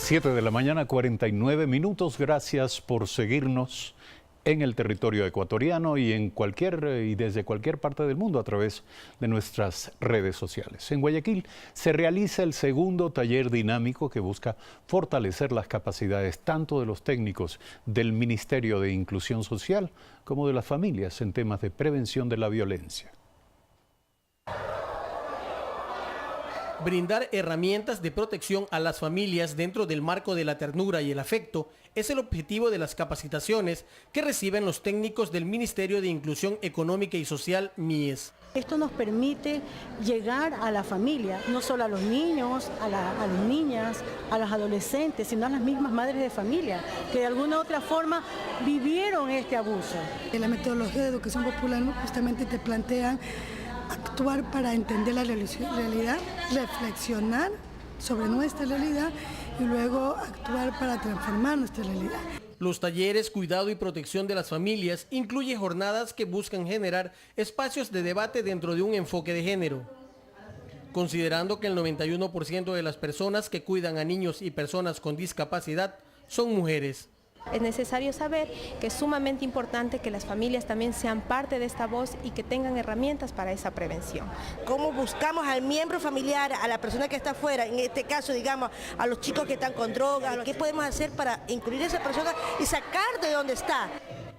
7 de la mañana, 49 minutos. Gracias por seguirnos en el territorio ecuatoriano y desde cualquier parte del mundo a través de nuestras redes sociales. En Guayaquil se realiza el segundo taller dinámico que busca fortalecer las capacidades tanto de los técnicos del Ministerio de Inclusión Social como de las familias en temas de prevención de la violencia. Brindar herramientas de protección a las familias dentro del marco de la ternura y el afecto es el objetivo de las capacitaciones que reciben los técnicos del Ministerio de Inclusión Económica y Social, MIES. Esto nos permite llegar a la familia, no solo a los niños, a las niñas, a los adolescentes, sino a las mismas madres de familia, que de alguna u otra forma vivieron este abuso. En la metodología de educación popular justamente te plantean actuar para entender la realidad, reflexionar sobre nuestra realidad y luego actuar para transformar nuestra realidad. Los talleres Cuidado y Protección de las Familias incluye jornadas que buscan generar espacios de debate dentro de un enfoque de género. Considerando que el 91% de las personas que cuidan a niños y personas con discapacidad son mujeres. Es necesario saber que es sumamente importante que las familias también sean parte de esta voz y que tengan herramientas para esa prevención. ¿Cómo buscamos al miembro familiar, a la persona que está afuera, en este caso, digamos, a los chicos que están con drogas? ¿Qué podemos hacer para incluir a esa persona y sacar de donde está?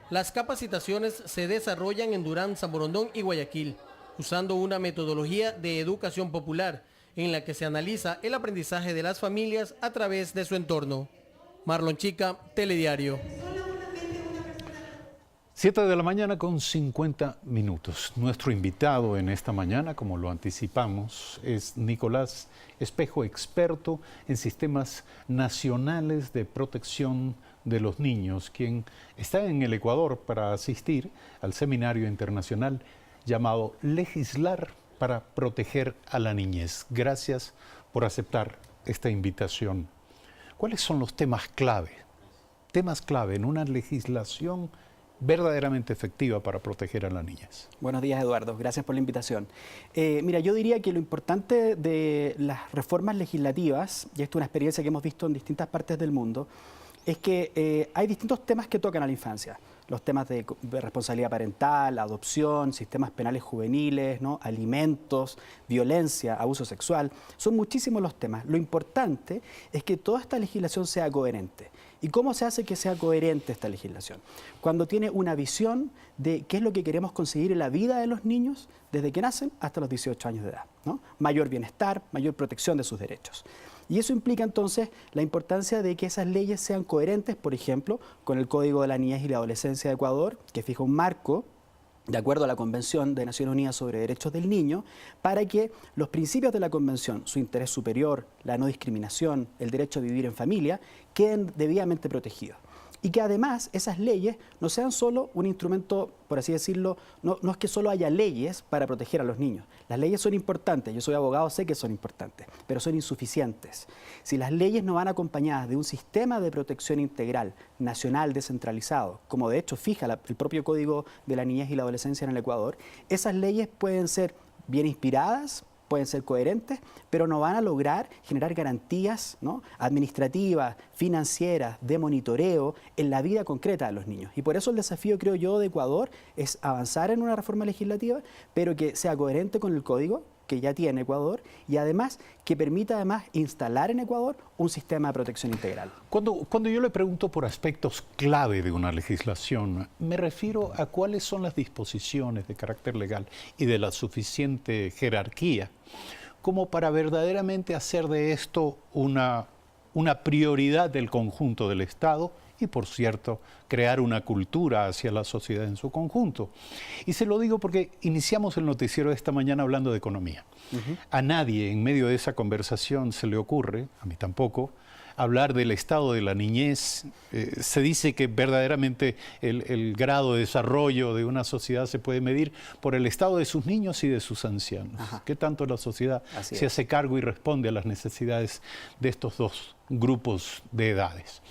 Las capacitaciones se desarrollan en Durán, San Borondón y Guayaquil, usando una metodología de educación popular, en la que se analiza el aprendizaje de las familias a través de su entorno. Marlon Chica, Telediario. 7 de la mañana con 50 minutos. Nuestro invitado en esta mañana, como lo anticipamos, es Nicolás Espejo, experto en sistemas nacionales de protección de los niños, quien está en el Ecuador para asistir al seminario internacional llamado Legislar para proteger a la niñez. Gracias por aceptar esta invitación. ¿Cuáles son los temas clave en una legislación verdaderamente efectiva para proteger a las niñas? Buenos días, Eduardo. Gracias por la invitación. Mira, yo diría que lo importante de las reformas legislativas, y esto es una experiencia que hemos visto en distintas partes del mundo, es que hay distintos temas que tocan a la infancia. Los temas de responsabilidad parental, adopción, sistemas penales juveniles, ¿no? Alimentos, violencia, abuso sexual. Son muchísimos los temas. Lo importante es que toda esta legislación sea coherente. ¿Y cómo se hace que sea coherente esta legislación? Cuando tiene una visión de qué es lo que queremos conseguir en la vida de los niños desde que nacen hasta los 18 años de edad, ¿no? Mayor bienestar, mayor protección de sus derechos. Y eso implica entonces la importancia de que esas leyes sean coherentes, por ejemplo, con el Código de la Niñez y la Adolescencia de Ecuador, que fija un marco de acuerdo a la Convención de Naciones Unidas sobre Derechos del Niño, para que los principios de la Convención, su interés superior, la no discriminación, el derecho a vivir en familia, queden debidamente protegidos. Y que además esas leyes no sean solo un instrumento, por así decirlo, no es que solo haya leyes para proteger a los niños. Las leyes son importantes, yo soy abogado, sé que son importantes, pero son insuficientes. Si las leyes no van acompañadas de un sistema de protección integral, nacional, descentralizado, como de hecho fija el propio Código de la Niñez y la Adolescencia en el Ecuador, esas leyes pueden ser bien inspiradas, pueden ser coherentes, pero no van a lograr generar garantías, ¿no?, administrativas, financieras, de monitoreo en la vida concreta de los niños. Y por eso el desafío, creo yo, de Ecuador es avanzar en una reforma legislativa, pero que sea coherente con el código que ya tiene Ecuador y además que permita instalar en Ecuador un sistema de protección integral. Cuando yo le pregunto por aspectos clave de una legislación, me refiero a cuáles son las disposiciones de carácter legal y de la suficiente jerarquía como para verdaderamente hacer de esto una prioridad del conjunto del Estado y, por cierto, crear una cultura hacia la sociedad en su conjunto. Y se lo digo porque iniciamos el noticiero de esta mañana hablando de economía. A nadie en medio de esa conversación se le ocurre, a mí tampoco, hablar del estado de la niñez. Se dice que verdaderamente el grado de desarrollo de una sociedad se puede medir por el estado de sus niños y de sus ancianos. ¿Qué tanto la sociedad se hace cargo y responde a las necesidades de estos dos grupos de edades?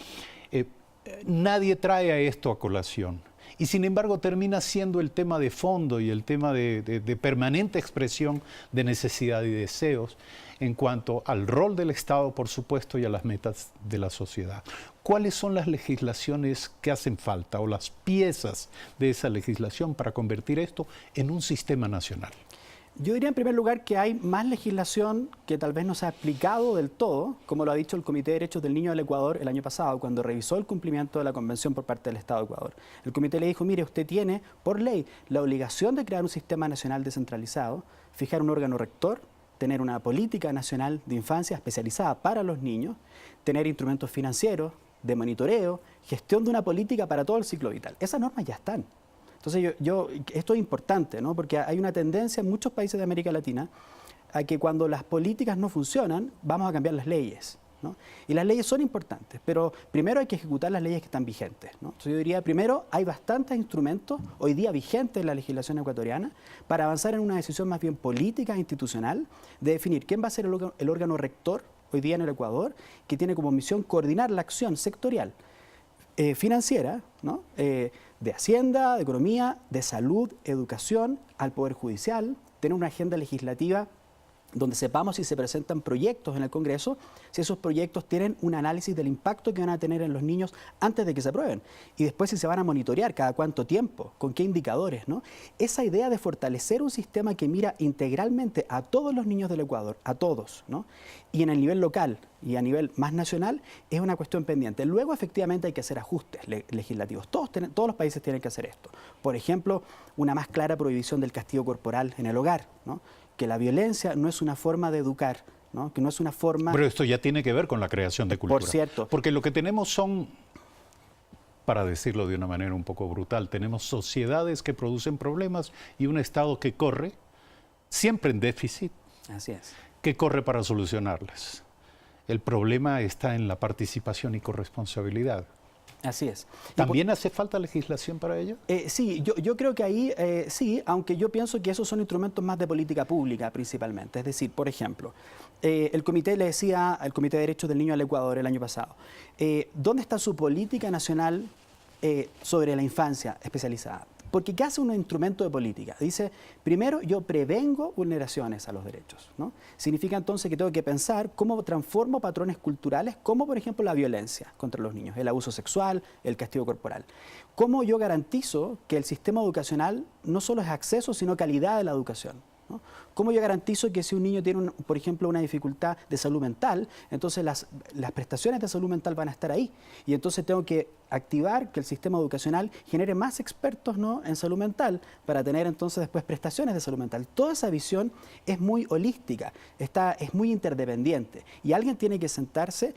Nadie trae a esto a colación. y sin embargo termina siendo el tema de fondo y el tema de permanente expresión de necesidad y deseos en cuanto al rol del Estado, por supuesto, y a las metas de la sociedad. ¿Cuáles son las legislaciones que hacen falta o las piezas de esa legislación para convertir esto en un sistema nacional? Yo diría en primer lugar que hay más legislación que tal vez no se ha aplicado del todo, como lo ha dicho el Comité de Derechos del Niño del Ecuador el año pasado, cuando revisó el cumplimiento de la Convención por parte del Estado de Ecuador. El comité le dijo, mire, usted tiene por ley la obligación de crear un sistema nacional descentralizado, fijar un órgano rector, tener una política nacional de infancia especializada para los niños, tener instrumentos financieros, de monitoreo, gestión de una política para todo el ciclo vital. Esas normas ya están. Entonces, esto es importante, ¿no? Porque hay una tendencia en muchos países de América Latina a que cuando las políticas no funcionan, vamos a cambiar las leyes, ¿no? Y las leyes son importantes, pero primero hay que ejecutar las leyes que están vigentes, ¿no? Entonces yo diría, primero, hay bastantes instrumentos hoy día vigentes en la legislación ecuatoriana para avanzar en una decisión más bien política e institucional de definir quién va a ser el órgano rector hoy día en el Ecuador, que tiene como misión coordinar la acción sectorial financiera, ¿no? De Hacienda, de Economía, de Salud, Educación, al Poder Judicial, tener una agenda legislativa donde sepamos si se presentan proyectos en el Congreso, si esos proyectos tienen un análisis del impacto que van a tener en los niños antes de que se aprueben, y después si se van a monitorear cada cuánto tiempo, con qué indicadores, ¿no? Esa idea de fortalecer un sistema que mira integralmente a todos los niños del Ecuador, a todos, ¿no? Y en el nivel local y a nivel más nacional, es una cuestión pendiente. Luego, efectivamente, hay que hacer ajustes legislativos. Todos los países tienen que hacer esto. Por ejemplo, una más clara prohibición del castigo corporal en el hogar, ¿no? Que la violencia no es una forma de educar, ¿no? Que no es una forma... Pero esto ya tiene que ver con la creación de cultura. Por cierto. Porque lo que tenemos son, para decirlo de una manera un poco brutal, tenemos sociedades que producen problemas y un Estado que corre, siempre en déficit, Así es. que corre para solucionarlas. El problema está en la participación y corresponsabilidad. Así es. ¿También hace falta legislación para ello? Sí, yo creo que ahí sí, aunque yo pienso que esos son instrumentos más de política pública principalmente. Es decir, por ejemplo, el comité le decía al Comité de Derechos del Niño del Ecuador el año pasado, ¿dónde está su política nacional sobre la infancia especializada? Porque ¿qué hace un instrumento de política? Dice, primero yo prevengo vulneraciones a los derechos, ¿no? Significa entonces que tengo que pensar cómo transformo patrones culturales, como por ejemplo la violencia contra los niños, el abuso sexual, el castigo corporal. ¿Cómo yo garantizo que el sistema educacional no solo es acceso, sino calidad de la educación, ¿no? ¿Cómo yo garantizo que si un niño tiene, por ejemplo, una dificultad de salud mental, entonces las prestaciones de salud mental van a estar ahí? Y entonces tengo que activar que el sistema educacional genere más expertos, ¿no?, en salud mental para tener entonces después prestaciones de salud mental. Toda esa visión es muy holística, es muy interdependiente y alguien tiene que sentarse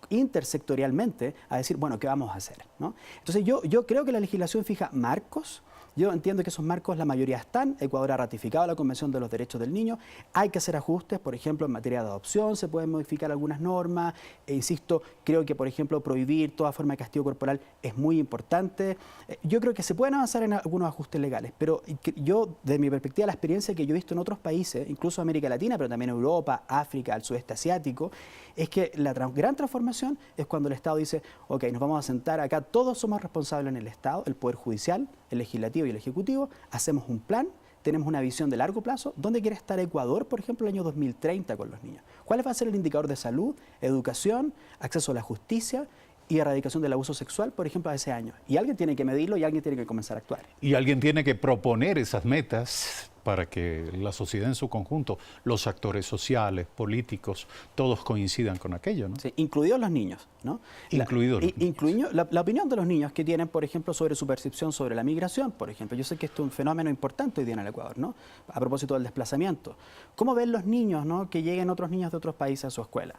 intersectorialmente a decir, bueno, ¿qué vamos a hacer?, ¿no? Entonces yo creo que la legislación fija marcos. Yo entiendo que esos marcos, la mayoría están. Ecuador ha ratificado la Convención de los Derechos del Niño. Hay que hacer ajustes, por ejemplo, en materia de adopción, se pueden modificar algunas normas. Insisto, creo que, por ejemplo, prohibir toda forma de castigo corporal es muy importante. Yo creo que se pueden avanzar en algunos ajustes legales, pero yo, desde mi perspectiva, la experiencia que yo he visto en otros países, incluso América Latina, pero también Europa, África, el sudeste asiático, es que la gran transformación es cuando el Estado dice, ok, nos vamos a sentar acá, todos somos responsables en el Estado, el Poder Judicial, el Legislativo y el Ejecutivo, hacemos un plan, tenemos una visión de largo plazo. ¿Dónde quiere estar Ecuador, por ejemplo, el año 2030 con los niños? ¿Cuál va a ser el indicador de salud, educación, acceso a la justicia y erradicación del abuso sexual, por ejemplo, a ese año? Y alguien tiene que medirlo y alguien tiene que comenzar a actuar. Y alguien tiene que proponer esas metas para que la sociedad en su conjunto, los actores sociales, políticos, todos coincidan con aquello, ¿no? Sí, incluidos los niños, ¿no? Incluidos los niños. La opinión de los niños que tienen, por ejemplo, sobre su percepción sobre la migración, por ejemplo. Yo sé que esto es un fenómeno importante hoy día en el Ecuador, ¿no? A propósito del desplazamiento. ¿Cómo ven los niños, ¿no?, que lleguen otros niños de otros países a su escuela?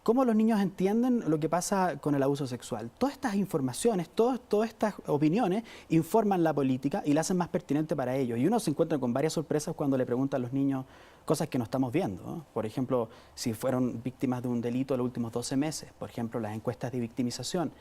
¿Cómo los niños entienden lo que pasa con el abuso sexual? Todas estas informaciones, todas estas opiniones informan la política y la hacen más pertinente para ellos. Y uno se encuentra con varias sorpresas cuando le preguntan a los niños cosas que no estamos viendo, ¿no? Por ejemplo, si fueron víctimas de un delito en los últimos 12 meses, por ejemplo, las encuestas de victimización.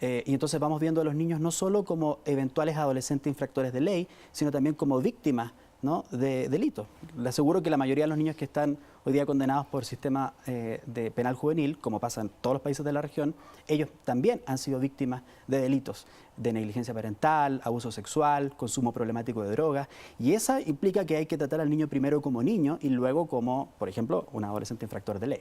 Y entonces vamos viendo a los niños no solo como eventuales adolescentes infractores de ley, sino también como víctimas ¿no?, de delitos. Le aseguro que la mayoría de los niños que están hoy día condenados por sistema de penal juvenil, como pasa en todos los países de la región, ellos también han sido víctimas de delitos de negligencia parental, abuso sexual, consumo problemático de drogas, y esa implica que hay que tratar al niño primero como niño y luego como, por ejemplo, un adolescente infractor de ley.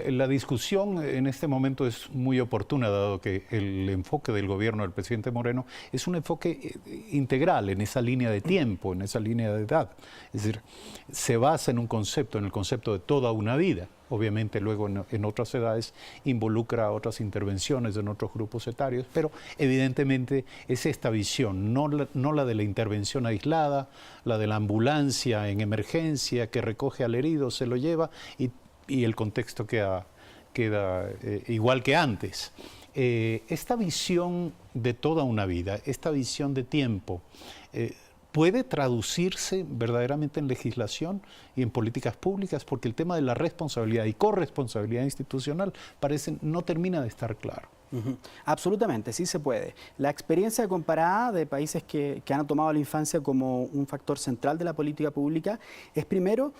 La discusión en este momento es muy oportuna, dado que el enfoque del gobierno del presidente Moreno es un enfoque integral en esa línea de tiempo, en esa línea de edad. Es decir, se basa en un concepto, en el concepto de toda una vida. Obviamente luego en otras edades involucra otras intervenciones en otros grupos etarios, pero evidentemente es esta visión, no la de la intervención aislada, la de la ambulancia en emergencia que recoge al herido, se lo lleva y el contexto queda igual que antes. Esta visión de toda una vida, esta visión de tiempo, ¿puede traducirse verdaderamente en legislación y en políticas públicas? Porque el tema de la responsabilidad y corresponsabilidad institucional no termina de estar claro. Absolutamente, sí se puede. La experiencia comparada de países que han tomado la infancia como un factor central de la política pública es primero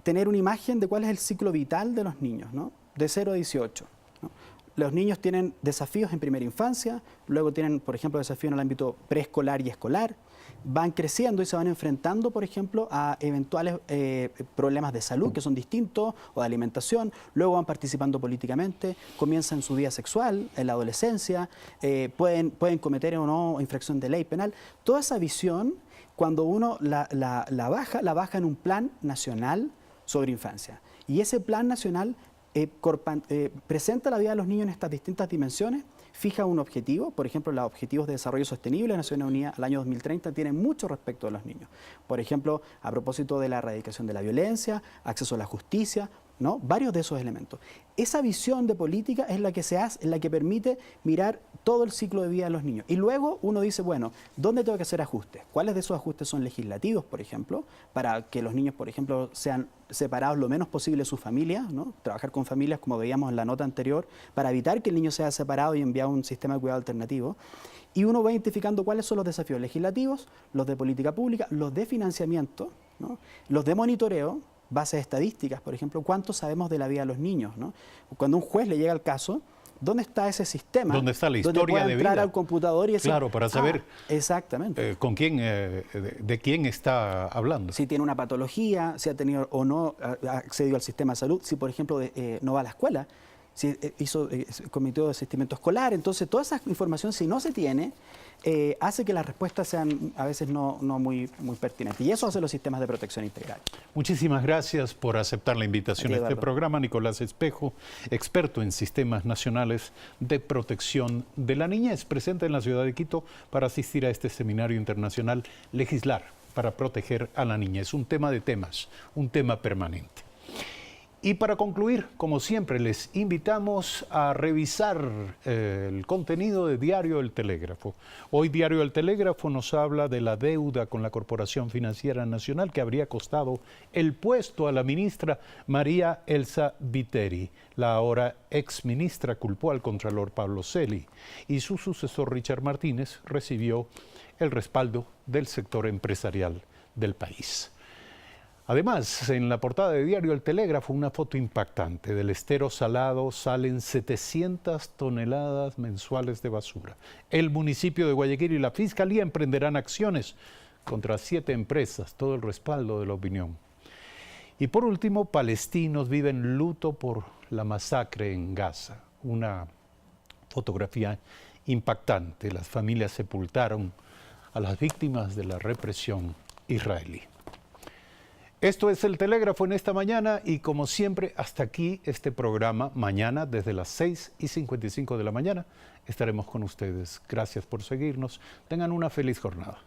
tener una imagen de cuál es el ciclo vital de los niños, ¿no?, de 0 a 18. ¿no? Los niños tienen desafíos en primera infancia, luego tienen, por ejemplo, desafíos en el ámbito preescolar y escolar, van creciendo y se van enfrentando, por ejemplo, a eventuales problemas de salud que son distintos o de alimentación, luego van participando políticamente, comienzan su vida sexual en la adolescencia, pueden cometer o no infracción de ley penal. Toda esa visión, cuando uno la baja en un plan nacional sobre infancia. Y ese plan nacional presenta la vida de los niños en estas distintas dimensiones, fija un objetivo, por ejemplo, los Objetivos de Desarrollo Sostenible de Naciones Unidas al año 2030 tienen mucho respecto de los niños. Por ejemplo, a propósito de la erradicación de la violencia, acceso a la justicia, ¿no?, varios de esos elementos. Esa visión de política es la que se hace, es la que permite mirar todo el ciclo de vida de los niños. Y luego uno dice, bueno, ¿dónde tengo que hacer ajustes? ¿Cuáles de esos ajustes son legislativos, por ejemplo, para que los niños, por ejemplo, sean separados lo menos posible de sus familias, ¿no? Trabajar con familias, como veíamos en la nota anterior, para evitar que el niño sea separado y enviado a un sistema de cuidado alternativo. Y uno va identificando cuáles son los desafíos legislativos, los de política pública, los de financiamiento, ¿no?, los de monitoreo, bases estadísticas, por ejemplo, cuánto sabemos de la vida de los niños, ¿no? Cuando un juez le llega el caso, ¿dónde está ese sistema? ¿Dónde está la historia donde pueda de entrar vida? Al computador y decir, claro, para saber exactamente. con quién, de quién está hablando. Si tiene una patología, si ha tenido o no ha accedido al sistema de salud, si por ejemplo no va a la escuela, si cometió desistimiento escolar. Entonces, toda esa información, si no se tiene, hace que las respuestas sean a veces no muy pertinentes. Y eso hace los sistemas de protección integral. Muchísimas gracias por aceptar la invitación a este Eduardo. programa. Nicolás Espejo, experto en sistemas nacionales de protección de la niñez, presente en la ciudad de Quito para asistir a este seminario internacional Legislar para proteger a la niñez. Un tema de temas, un tema permanente. Y para concluir, como siempre, les invitamos a revisar el contenido de Diario El Telégrafo. Hoy Diario El Telégrafo nos habla de la deuda con la Corporación Financiera Nacional que habría costado el puesto a la ministra María Elsa Viteri. La ahora exministra culpó al contralor Pablo Celi y su sucesor Richard Martínez recibió el respaldo del sector empresarial del país. Además, en la portada de Diario El Telégrafo, una foto impactante. Del estero Salado salen 700 toneladas mensuales de basura. El municipio de Guayaquil y la Fiscalía emprenderán acciones contra 7 empresas, todo el respaldo de la opinión. Y por último, palestinos viven luto por la masacre en Gaza. Una fotografía impactante. Las familias sepultaron a las víctimas de la represión israelí. Esto es El Telégrafo en esta mañana y como siempre hasta aquí este programa. Mañana desde las 6:55 de la mañana estaremos con ustedes. Gracias por seguirnos. Tengan una feliz jornada.